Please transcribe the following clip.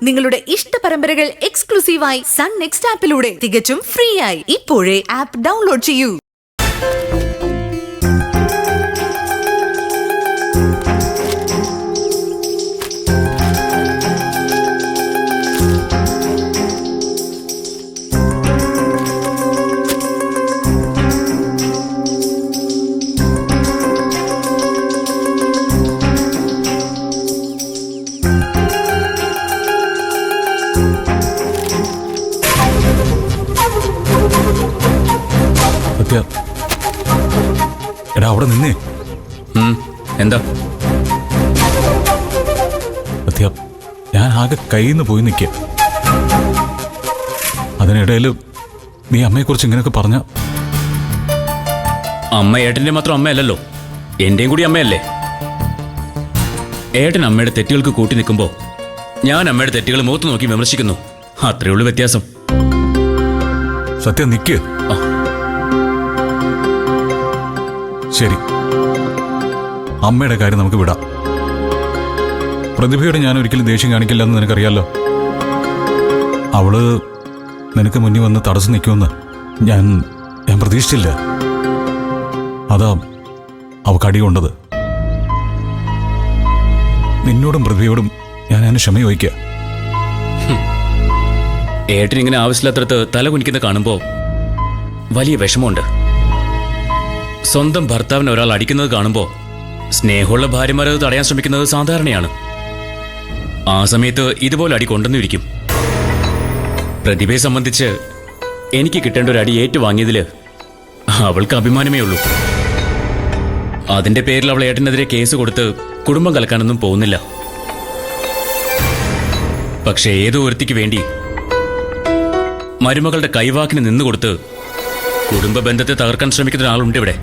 നിങ്ങളുടെ ഇഷ്ട പരമ്പരകൾ എക്സ്ക്ലൂസീവായി സൺ നെക്സ്റ്റ് ആപ്പിലൂടെ തികച്ചും ഫ്രീ ആയി ഇപ്പോഴേ ആപ്പ് ഡൗൺലോഡ് ചെയ്യൂ. എടാ അവിടെ നിന്നേ. എന്താ സത്യ, ഞാൻ ആകെ കയ്യിൽ പോയി നിൽക്കുക. അതിനിടയിൽ നീ അമ്മയെക്കുറിച്ച് ഇങ്ങനെയൊക്കെ പറഞ്ഞ. അമ്മ ഏട്ടന്റെ മാത്രം അമ്മയല്ലല്ലോ, എന്റെയും കൂടി അമ്മയല്ലേ. ഏട്ടൻ അമ്മയുടെ തെറ്റുകൾക്ക് കൂട്ടി നിൽക്കുമ്പോ ഞാൻ അമ്മയുടെ തെറ്റുകൾ മുഖത്ത് നോക്കി വിമർശിക്കുന്നു. അത്രേ ഉള്ളൂ വ്യത്യാസം. സത്യം നിൽക്ക്. ശരി, അമ്മയുടെ കാര്യം നമുക്ക് വിടാം. പ്രതിഭയോട് ഞാൻ ഒരിക്കലും ദേഷ്യം കാണിക്കില്ല എന്ന് നിനക്കറിയാലോ. അവള് നിനക്ക് മുന്നിൽ വന്ന് തടസ്സം നിൽക്കുമെന്ന് ഞാൻ പ്രതീക്ഷിച്ചില്ല. അതാ അവൾക്ക് അടി കൊണ്ടത്. നിന്നോടും പ്രതിഭയോടും ഞാൻ ക്ഷമ ചോദിക്കുക. ഏട്ടൻ ഇങ്ങനെ ആവശ്യമില്ലാത്തടത്ത് തല കുനിക്കുന്ന കാണുമ്പോ വലിയ വിഷമമുണ്ട്. സ്വന്തം ഭർത്താവിനെ ഒരാൾ അടിക്കുന്നത് കാണുമ്പോ സ്നേഹമുള്ള ഭാര്യമാർ അത് തടയാൻ ശ്രമിക്കുന്നത് സാധാരണയാണ്. ആ സമയത്ത് ഇതുപോലെ അടി കൊണ്ടുവന്നിരിക്കും. പ്രതിഭയെ സംബന്ധിച്ച് എനിക്ക് കിട്ടേണ്ട ഒരു അടി ഏറ്റുവാങ്ങിയതില് അവൾക്ക് അഭിമാനമേ ഉള്ളൂ. അതിന്റെ പേരിൽ അവൾ ഏട്ടനെതിരെ കേസ് കൊടുത്ത് കുടുംബം കലക്കാനൊന്നും പോകുന്നില്ല. പക്ഷെ ഏതോ ഒരുത്തിക്ക് വേണ്ടി മരുമകളുടെ കൈവാക്കിന് നിന്നുകൊടുത്ത് കുടുംബ ബന്ധത്തെ തകർക്കാൻ ശ്രമിക്കുന്ന ഒരാളുണ്ട് ഇവിടെ.